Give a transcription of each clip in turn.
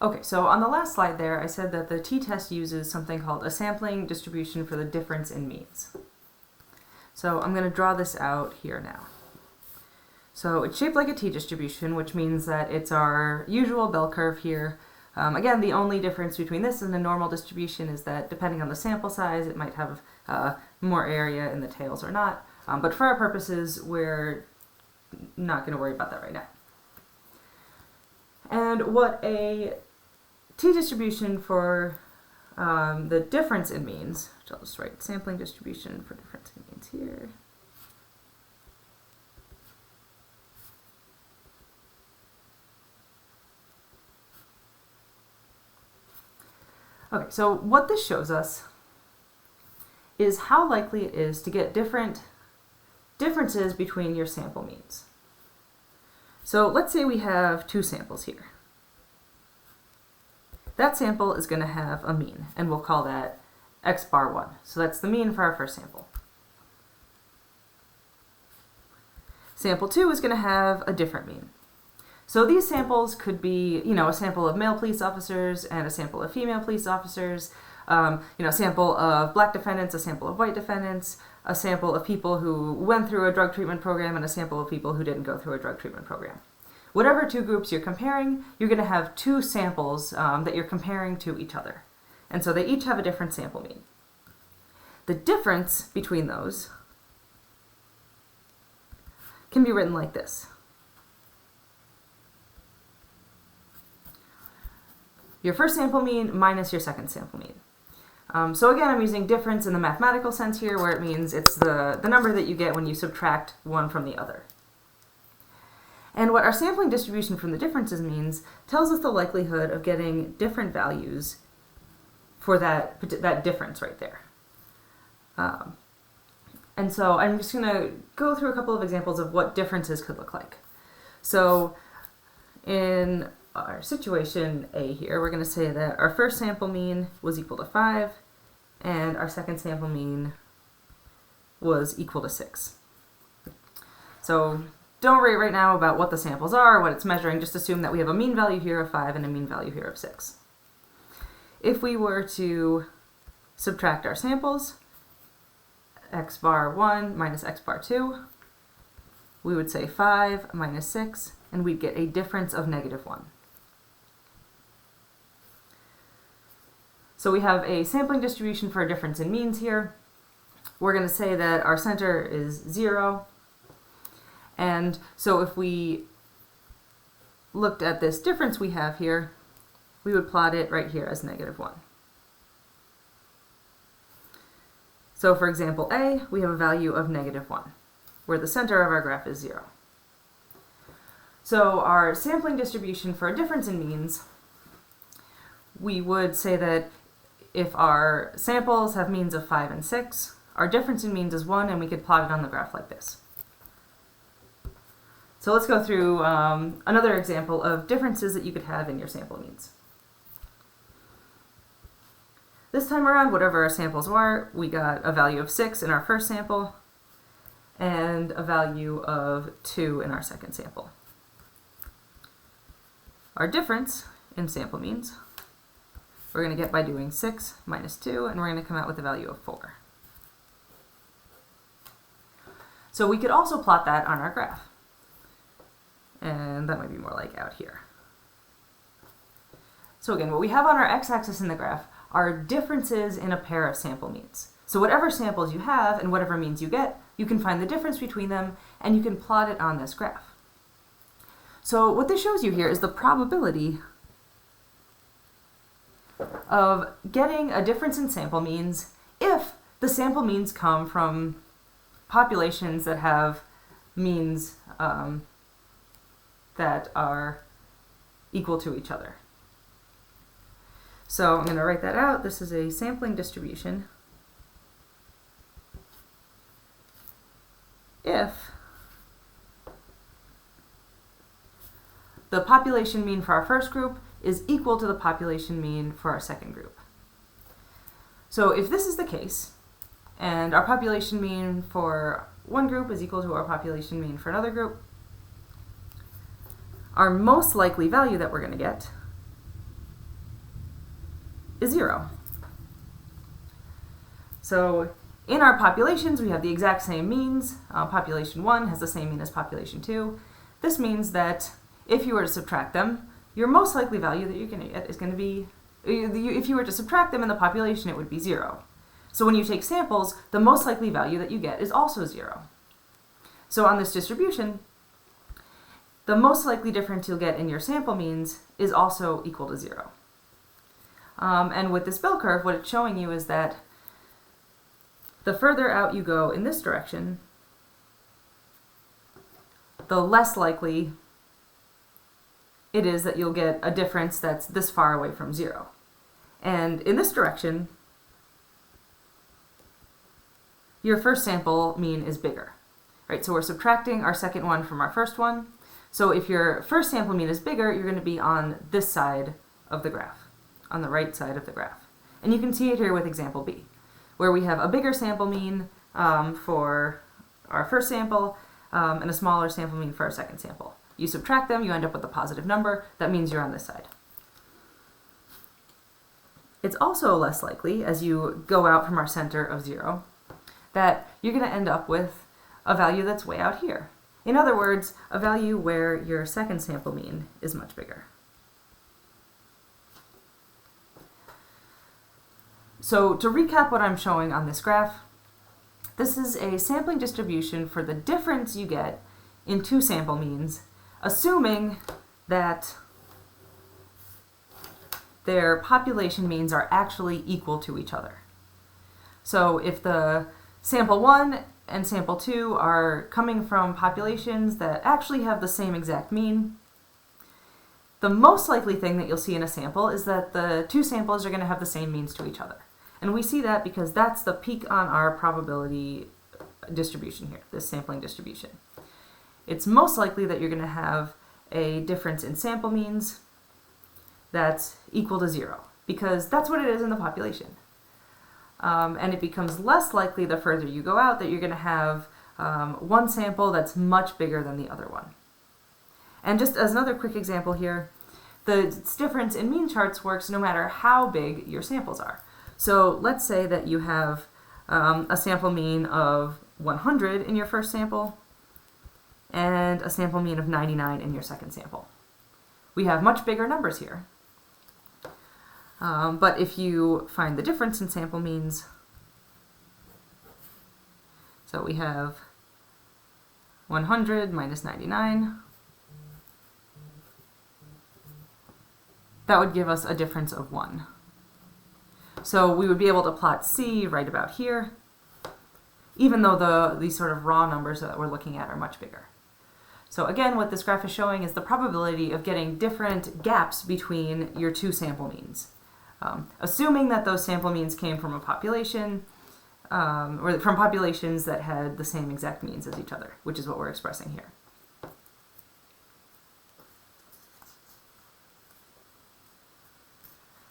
Okay, so on the last slide there, I said that the t-test uses something called a sampling distribution for the difference in means. So I'm going to draw this out here now. So it's shaped like a t-distribution, which means that it's our usual bell curve here. Again, the only difference between this and the normal distribution is that depending on the sample size, it might have more area in the tails or not. But for our purposes, we're not going to worry about that right now. And what a t-distribution for the difference in means, which I'll just write sampling distribution for difference in means here. Okay, so what this shows us is how likely it is to get differences between your sample means. So let's say we have two samples here. That sample is going to have a mean, and we'll call that x bar 1. So that's the mean for our first sample. Sample 2 is going to have a different mean. So these samples could be, a sample of male police officers and a sample of female police officers, a sample of black defendants, a sample of white defendants, a sample of people who went through a drug treatment program, and a sample of people who didn't go through a drug treatment program. Whatever two groups you're comparing, you're going to have two samples that you're comparing to each other. And so they each have a different sample mean. The difference between those can be written like this. Your first sample mean minus your second sample mean. So again, I'm using difference in the mathematical sense here, where it means it's the number that you get when you subtract one from the other. And what our sampling distribution from the differences means tells us the likelihood of getting different values for that difference right there. And so I'm just going to go through a couple of examples of what differences could look like. So in our situation A here, we're going to say that our first sample mean was equal to 5, and our second sample mean was equal to 6. So don't worry right now about what the samples are, what it's measuring, just assume that we have a mean value here of 5 and a mean value here of 6. If we were to subtract our samples, x bar 1 minus x bar 2, we would say 5 minus 6, and we'd get a difference of -1. So we have a sampling distribution for a difference in means here. We're going to say that our center is 0. And so if we looked at this difference we have here, we would plot it right here as -1. So for example A, we have a value of -1, where the center of our graph is 0. So our sampling distribution for a difference in means, we would say that if our samples have means of 5 and 6, our difference in means is 1, and we could plot it on the graph like this. So let's go through another example of differences that you could have in your sample means. This time around, whatever our samples were, we got a value of 6 in our first sample and a value of 2 in our second sample. Our difference in sample means, we're going to get by doing 6 minus 2, and we're going to come out with a value of 4. So we could also plot that on our graph. And that might be more like out here. So again, what we have on our x-axis in the graph are differences in a pair of sample means. So whatever samples you have and whatever means you get, you can find the difference between them, and you can plot it on this graph. So what this shows you here is the probability of getting a difference in sample means if the sample means come from populations that have means that are equal to each other. So I'm going to write that out. This is a sampling distribution if the population mean for our first group is equal to the population mean for our second group. So if this is the case, and our population mean for one group is equal to our population mean for another group, our most likely value that we're going to get is 0. So in our populations, we have the exact same means. Population 1 has the same mean as population 2. This means that if you were to subtract them, your most likely value that you're going to get is going to be, if you were to subtract them in the population, it would be 0. So when you take samples, the most likely value that you get is also 0. So on this distribution, the most likely difference you'll get in your sample means is also equal to 0. And with this bell curve, what it's showing you is that the further out you go in this direction, the less likely it is that you'll get a difference that's this far away from 0. And in this direction, your first sample mean is bigger. Right? So we're subtracting our second one from our first one. So if your first sample mean is bigger, you're going to be on this side of the graph, on the right side of the graph. And you can see it here with example B, where we have a bigger sample mean for our first sample and a smaller sample mean for our second sample. You subtract them, you end up with a positive number. That means you're on this side. It's also less likely, as you go out from our center of 0, that you're going to end up with a value that's way out here. In other words, a value where your second sample mean is much bigger. So to recap what I'm showing on this graph, this is a sampling distribution for the difference you get in two sample means, assuming that their population means are actually equal to each other. So if the sample 1 and sample 2 are coming from populations that actually have the same exact mean, the most likely thing that you'll see in a sample is that the two samples are going to have the same means to each other. And we see that because that's the peak on our probability distribution here, this sampling distribution. It's most likely that you're going to have a difference in sample means that's equal to 0, because that's what it is in the population. And it becomes less likely the further you go out that you're going to have one sample that's much bigger than the other one. And just as another quick example here, the difference in mean charts works no matter how big your samples are. So let's say that you have a sample mean of 100 in your first sample and a sample mean of 99 in your second sample. We have much bigger numbers here. But if you find the difference in sample means, so we have 100 minus 99, that would give us a difference of 1. So we would be able to plot C right about here, even though these sort of raw numbers that we're looking at are much bigger. So again, what this graph is showing is the probability of getting different gaps between your two sample means. Assuming that those sample means came from a population, or from populations that had the same exact means as each other, which is what we're expressing here.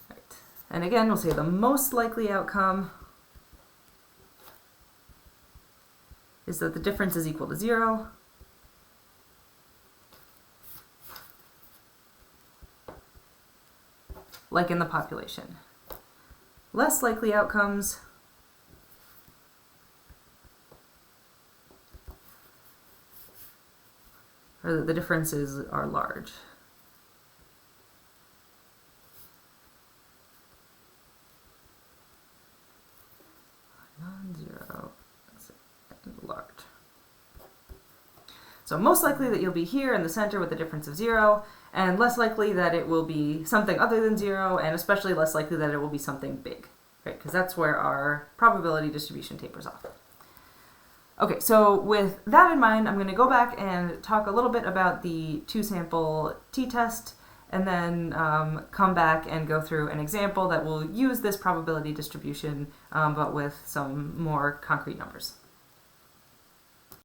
Right. And again, we'll say the most likely outcome is that the difference is equal to 0. Like in the population. Less likely outcomes are that the differences are large. Non-zero and large. So most likely that you'll be here in the center with a difference of 0, and less likely that it will be something other than 0, and especially less likely that it will be something big, right? Because that's where our probability distribution tapers off. Okay, so with that in mind, I'm going to go back and talk a little bit about the two-sample t-test, and then come back and go through an example that will use this probability distribution, but with some more concrete numbers.